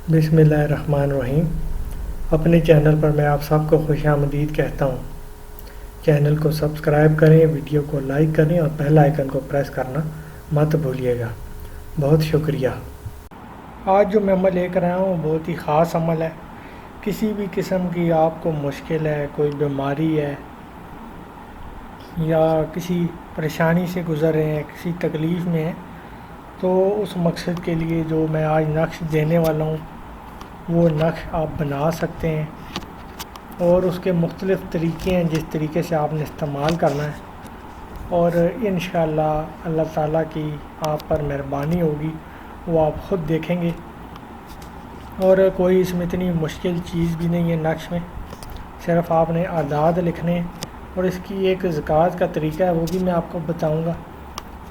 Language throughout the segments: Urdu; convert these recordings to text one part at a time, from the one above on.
بسم اللہ الرحمن الرحیم۔ اپنے چینل پر میں آپ سب کو خوش آمدید کہتا ہوں۔ چینل کو سبسکرائب کریں، ویڈیو کو لائک کریں اور بیل آئیکن کو پریس کرنا مت بھولیے گا۔ بہت شکریہ۔ آج جو میں عمل لے کر آیا ہوں بہت ہی خاص عمل ہے۔ کسی بھی قسم کی آپ کو مشکل ہے، کوئی بیماری ہے یا کسی پریشانی سے گزر رہے ہیں، کسی تکلیف میں ہیں، تو اس مقصد کے لیے جو میں آج نقش دینے والا ہوں وہ نقش آپ بنا سکتے ہیں، اور اس کے مختلف طریقے ہیں جس طریقے سے آپ نے استعمال کرنا ہے، اور انشاءاللہ اللہ تعالیٰ کی آپ پر مہربانی ہوگی، وہ آپ خود دیکھیں گے۔ اور کوئی اس میں اتنی مشکل چیز بھی نہیں ہے نقش میں، صرف آپ نے اعداد لکھنے ہیں، اور اس کی ایک زکوٰۃ کا طریقہ ہے وہ بھی میں آپ کو بتاؤں گا،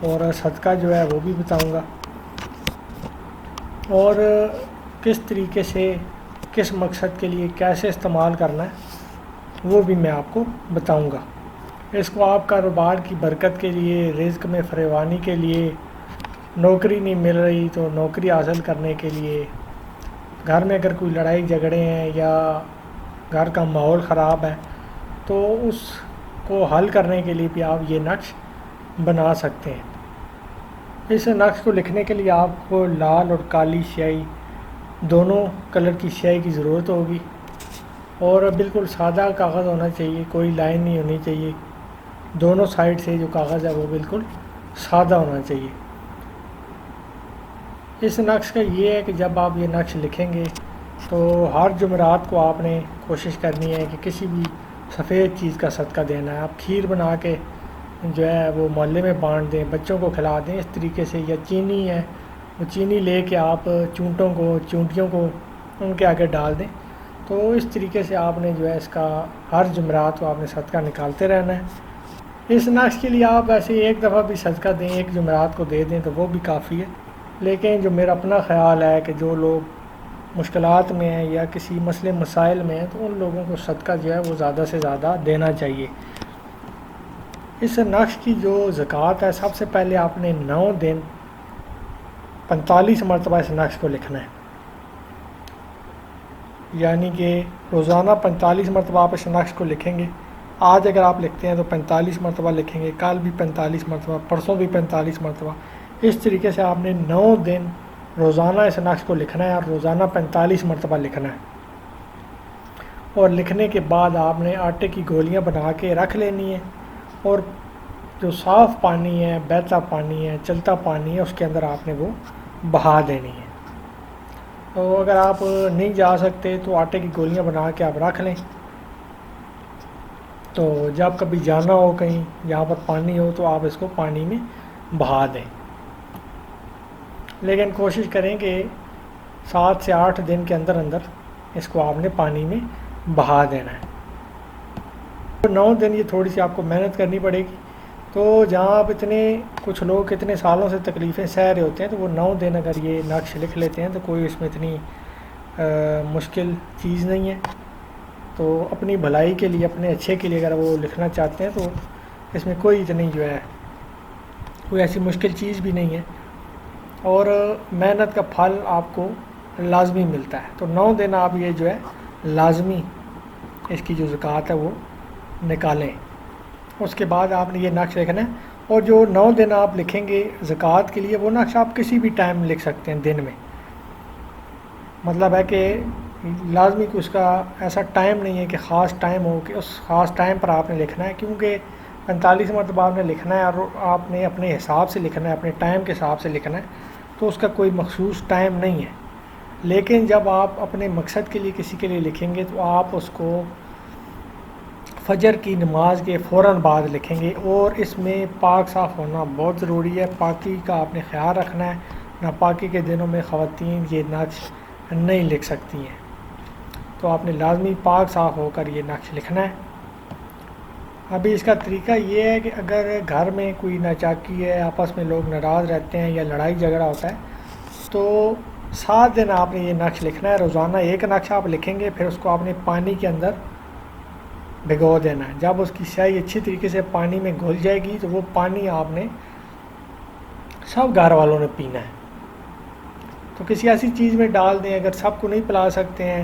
اور صدقہ جو ہے وہ بھی بتاؤں گا، اور کس طریقے سے کس مقصد کے لیے کیسے استعمال کرنا ہے وہ بھی میں آپ کو بتاؤں گا۔ اس کو آپ کاروبار کی برکت کے لیے، رزق میں فراوانی کے لیے، نوکری نہیں مل رہی تو نوکری حاصل کرنے کے لیے، گھر میں اگر کوئی لڑائی جھگڑے ہیں یا گھر کا ماحول خراب ہے تو اس کو حل کرنے کے لیے بھی آپ یہ نقش بنا سکتے ہیں۔ اس نقش کو لکھنے کے لیے آپ کو لال اور کالی سیاہی دونوں کلر کی سیاہی کی ضرورت ہوگی، اور بالکل سادہ کاغذ ہونا چاہیے، کوئی لائن نہیں ہونی چاہیے، دونوں سائڈ سے جو کاغذ ہے وہ بالکل سادہ ہونا چاہیے۔ اس نقش کا یہ ہے کہ جب آپ یہ نقش لکھیں گے تو ہر جمعرات کو آپ نے کوشش کرنی ہے کہ کسی بھی سفید چیز کا صدقہ دینا ہے۔ آپ کھیر بنا کے جو ہے وہ محلے میں بانٹ دیں، بچوں کو کھلا دیں اس طریقے سے، یا چینی ہے وہ چینی لے کے آپ چونٹیوں کو ان کے آگے ڈال دیں۔ تو اس طریقے سے آپ نے جو ہے اس کا ہر جمعرات کو آپ نے صدقہ نکالتے رہنا ہے۔ اس نقش کے لیے آپ ایسے ایک دفعہ بھی صدقہ دیں، ایک جمعرات کو دے دیں تو وہ بھی کافی ہے، لیکن جو میرا اپنا خیال ہے کہ جو لوگ مشکلات میں ہیں یا کسی مسئلے مسائل میں ہیں تو ان لوگوں کو صدقہ جو ہے وہ زیادہ سے زیادہ دینا چاہیے۔ اس نقش کی جو زکوٰۃ ہے، سب سے پہلے آپ نے 9 دن 45 مرتبہ اس نقش کو لکھنا ہے، یعنی کہ روزانہ 45 مرتبہ آپ اس نقش کو لکھیں گے۔ آج اگر آپ لکھتے ہیں تو 45 مرتبہ لکھیں گے، کل بھی 45 مرتبہ، پرسوں بھی 45 مرتبہ۔ اس طریقے سے آپ نے 9 دن روزانہ اس نقش کو لکھنا ہے، اور روزانہ 45 مرتبہ لکھنا ہے، اور لکھنے کے بعد آپ نے آٹے کی گولیاں بنا کے رکھ لینی ہے، اور جو صاف پانی ہے، بہتا پانی ہے، چلتا پانی ہے، اس کے اندر آپ نے وہ بہا دینی ہے۔ تو اگر آپ نہیں جا سکتے تو آٹے کی گولیاں بنا کے آپ رکھ لیں، تو جب کبھی جانا ہو کہیں جہاں پر پانی ہو تو آپ اس کو پانی میں بہا دیں، لیکن کوشش کریں کہ 7 سے 8 دن کے اندر اندر اس کو آپ نے پانی میں بہا دینا ہے۔ 9 دن یہ تھوڑی سی آپ کو محنت کرنی پڑے گی، تو جہاں آپ کچھ لوگ اتنے سالوں سے تکلیفیں سہ رہے ہوتے ہیں تو وہ 9 دن اگر یہ نقش لکھ لیتے ہیں تو کوئی اس میں اتنی مشکل چیز نہیں ہے۔ تو اپنی بھلائی کے لیے، اپنے اچھے کے لیے اگر وہ لکھنا چاہتے ہیں تو اس میں کوئی اتنی جو ہے کوئی ایسی مشکل چیز بھی نہیں ہے، اور محنت کا پھل آپ کو لازمی ملتا ہے۔ تو 9 دن آپ یہ جو ہے لازمی اس کی جو زکوٰۃ ہے وہ نکالیں۔ اس کے بعد آپ نے یہ نقش لکھنا ہے، اور جو 9 دن آپ لکھیں گے زکوٰۃ کے لیے وہ نقش آپ کسی بھی ٹائم لکھ سکتے ہیں دن میں، مطلب ہے کہ لازمی کہ اس کا ایسا ٹائم نہیں ہے کہ خاص ٹائم ہو کہ اس خاص ٹائم پر آپ نے لکھنا ہے، کیونکہ 45 مرتبہ آپ نے لکھنا ہے، اور آپ نے اپنے حساب سے لکھنا ہے، اپنے ٹائم کے حساب سے لکھنا ہے، تو اس کا کوئی مخصوص ٹائم نہیں ہے۔ لیکن جب آپ اپنے مقصد کے لیے کسی کے لیے لکھیں گے تو آپ اس کو فجر کی نماز کے فوراً بعد لکھیں گے، اور اس میں پاک صاف ہونا بہت ضروری ہے۔ پاکی کا آپ نے خیال رکھنا ہے، ناپاکی کے دنوں میں خواتین یہ نقش نہیں لکھ سکتی ہیں، تو آپ نے لازمی پاک صاف ہو کر یہ نقش لکھنا ہے۔ ابھی اس کا طریقہ یہ ہے کہ اگر گھر میں کوئی ناچاکی ہے، آپس میں لوگ ناراض رہتے ہیں یا لڑائی جھگڑا ہوتا ہے، تو 7 دن آپ نے یہ نقش لکھنا ہے۔ روزانہ ایک نقش آپ لکھیں گے، پھر اس کو آپ نے پانی کے اندر بھگو دینا ہے۔ جب اس کی سیاہی اچھی طریقے سے پانی میں گھل جائے گی تو وہ پانی آپ نے سب گھر والوں نے پینا ہے، تو کسی ایسی چیز میں ڈال دیں، اگر سب کو نہیں پلا سکتے ہیں،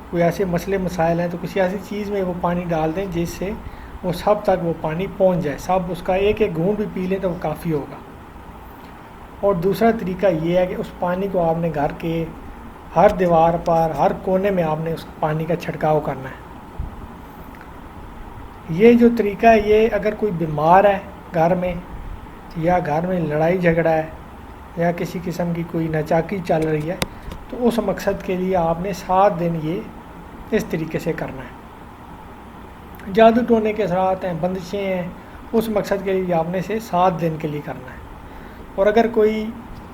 کوئی ایسے مسئلے مسائل ہیں، تو کسی ایسی چیز میں وہ پانی ڈال دیں جس سے وہ سب تک وہ پانی پہنچ جائے، سب اس کا ایک ایک گھونٹ بھی پی لیں تو وہ کافی ہوگا۔ اور دوسرا طریقہ یہ ہے کہ اس پانی کو آپ نے گھر کے ہر دیوار پر، ہر کونے میں آپ نے اس پانی کا چھڑکاؤ کرنا ہے۔ یہ جو طریقہ ہے، یہ اگر کوئی بیمار ہے گھر میں، یا گھر میں لڑائی جھگڑا ہے، یا کسی قسم کی کوئی ناچاکی چل رہی ہے، تو اس مقصد کے لیے آپ نے 7 دن یہ اس طریقے سے کرنا ہے۔ جادو ٹونے کے اثرات ہیں، بندشیں ہیں، اس مقصد کے لیے آپ نے اسے 7 دن کے لیے کرنا ہے۔ اور اگر کوئی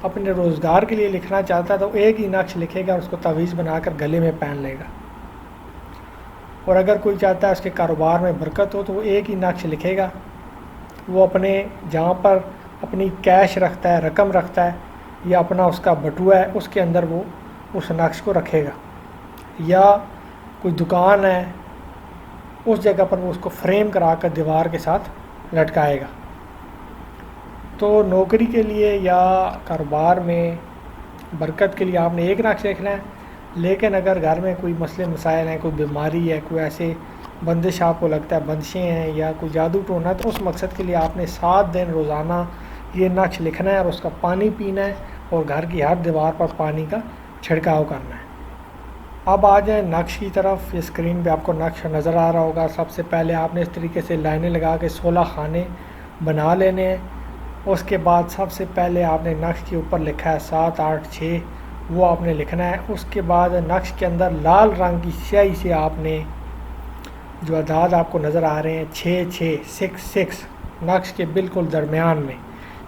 اپنے روزگار کے لیے لکھنا چاہتا ہے تو ایک ہی نقش لکھے گا، اس کو تعویذ بنا کر گلے میں پہن لے گا۔ اور اگر کوئی چاہتا ہے اس کے کاروبار میں برکت ہو تو وہ ایک ہی نقش لکھے گا، وہ اپنے جہاں پر اپنی کیش رکھتا ہے، رقم رکھتا ہے، یا اپنا اس کا بٹوا ہے، اس کے اندر وہ اس نقش کو رکھے گا۔ یا کوئی دکان ہے، اس جگہ پر وہ اس کو فریم کرا کر دیوار کے ساتھ لٹکائے گا۔ تو نوکری کے لیے یا کاروبار میں برکت کے لیے آپ نے ایک نقش لکھنا ہے، لیکن اگر گھر میں کوئی مسئلے مسائل ہیں، کوئی بیماری ہے، کوئی ایسے بندش آپ کو لگتا ہے بندشیں ہیں، یا کوئی جادو ٹونا ہے، تو اس مقصد کے لیے آپ نے 7 دن روزانہ یہ نقش لکھنا ہے اور اس کا پانی پینا ہے، اور گھر کی ہر دیوار پر پانی کا چھڑکاؤ کرنا ہے۔ اب آ جائیں نقش کی طرف۔ یہ اسکرین پہ آپ کو نقش نظر آ رہا ہوگا۔ سب سے پہلے آپ نے اس طریقے سے لائنیں لگا کے 16 خانے بنا لینے ہیں۔ اس کے بعد سب سے پہلے آپ نے نقش کے اوپر لکھا ہے 7 8 6، وہ آپ نے لکھنا ہے۔ اس کے بعد نقش کے اندر لال رنگ کی سیاہی سے آپ نے جو اعداد آپ کو نظر آ رہے ہیں 6 6 6 6، نقش کے بالکل درمیان میں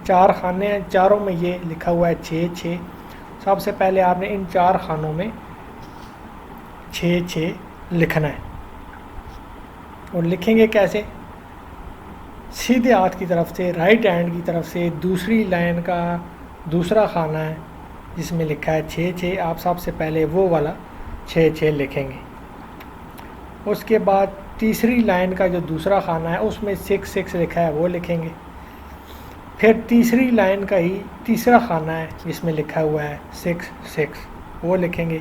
4 خانے ہیں، چاروں میں یہ لکھا ہوا ہے 6 6۔ سب سے پہلے آپ نے ان 4 خانوں میں 6 6 لکھنا ہے۔ اور لکھیں گے کیسے؟ سیدھے ہاتھ کی طرف سے، رائٹ ہینڈ کی طرف سے دوسری لائن کا دوسرا خانہ ہے جس میں لکھا ہے 6 6، آپ سب سے پہلے وہ والا 6 6 لکھیں گے۔ اس کے بعد تیسری لائن کا جو دوسرا خانہ ہے اس میں 6 6 لکھا ہے، وہ لکھیں گے۔ پھر تیسری لائن کا ہی تیسرا خانہ ہے جس میں لکھا ہوا ہے 6 6، وہ لکھیں گے۔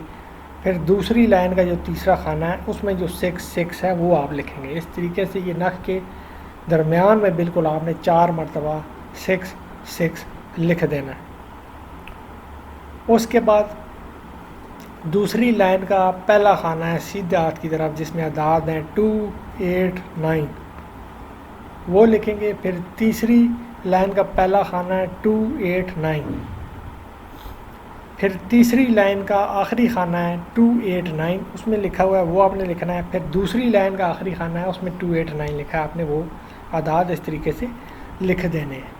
پھر دوسری لائن کا جو تیسرا خانہ ہے اس میں جو 6 6 ہے وہ آپ لکھیں گے۔ اس طریقے سے یہ نقش کے درمیان میں بالکل آپ نے 4 مرتبہ 6 6 لکھ دینا ہے۔ اس کے بعد دوسری لائن کا پہلا خانہ ہے سیدھے ہاتھ کی طرف جس میں اعداد ہیں 2 8 9، وہ لکھیں گے۔ پھر تیسری لائن کا پہلا خانہ ہے 2 8 9، پھر تیسری لائن کا آخری خانہ ہے 2 8 9، اس میں لکھا ہوا ہے وہ آپ نے لکھنا ہے۔ پھر دوسری لائن کا آخری خانہ ہے اس میں 2 8 9 لکھا ہے، آپ نے وہ اعداد اس طریقے سے لکھ دینے ہیں۔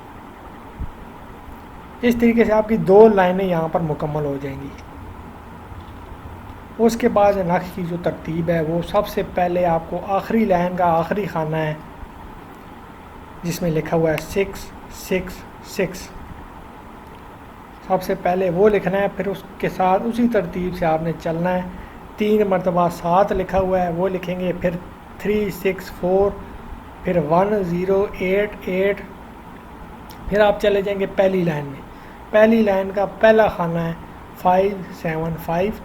اس طریقے سے آپ کی 2 لائنیں یہاں پر مکمل ہو جائیں گی۔ اس کے بعد نقش کی جو ترتیب ہے وہ سب سے پہلے آپ کو آخری لائن کا آخری خانہ ہے جس میں لکھا ہوا ہے 6 6 6، سب سے پہلے وہ لکھنا ہے۔ پھر اس کے ساتھ اسی ترتیب سے آپ نے چلنا ہے۔ 3 مرتبہ 7 لکھا ہوا ہے وہ لکھیں گے، پھر 3 6 4، پھر 1 0 8 8، پھر آپ چلے جائیں گے پہلی لائن میں۔ پہلی لائن کا پہلا خانہ ہے 5 7 5،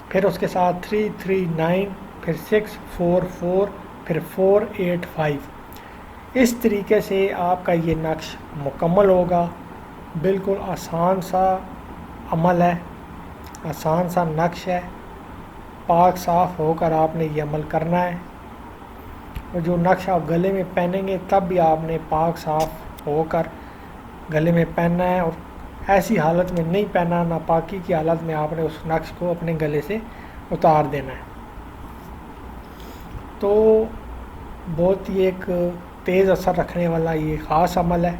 پھر اس کے ساتھ 3 3 9، پھر 6 4 4، پھر 4 8 5۔ اس طریقے سے آپ کا یہ نقش مکمل ہوگا۔ بالکل آسان سا عمل ہے، آسان سا نقش ہے۔ پاک صاف ہو کر آپ نے یہ عمل کرنا ہے، اور جو نقش آپ گلے میں پہنیں گے تب بھی آپ نے پاک صاف ہو کر گلے میں پہننا ہے، اور ایسی حالت میں نہیں پہننا، ناپاکی کی حالت میں آپ نے اس نقش کو اپنے گلے سے اتار دینا ہے۔ تو بہت ہی ایک تیز اثر رکھنے والا یہ خاص عمل ہے۔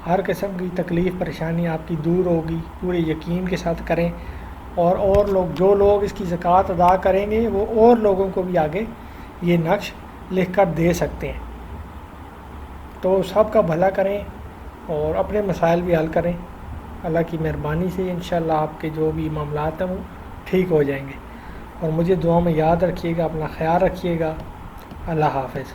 ہر قسم کی تکلیف پریشانی آپ کی دور ہوگی، پورے یقین کے ساتھ کریں، اور لوگ جو لوگ اس کی زکوٰۃ ادا کریں گے وہ اور لوگوں کو بھی آگے یہ نقش لکھ کر دے سکتے ہیں۔ تو سب کا بھلا کریں اور اپنے مسائل بھی حل کریں۔ اللہ کی مہربانی سے انشاءاللہ آپ کے جو بھی معاملات ہیں وہ ٹھیک ہو جائیں گے۔ اور مجھے دعا میں یاد رکھیے گا، اپنا خیال رکھیے گا۔ اللہ حافظ۔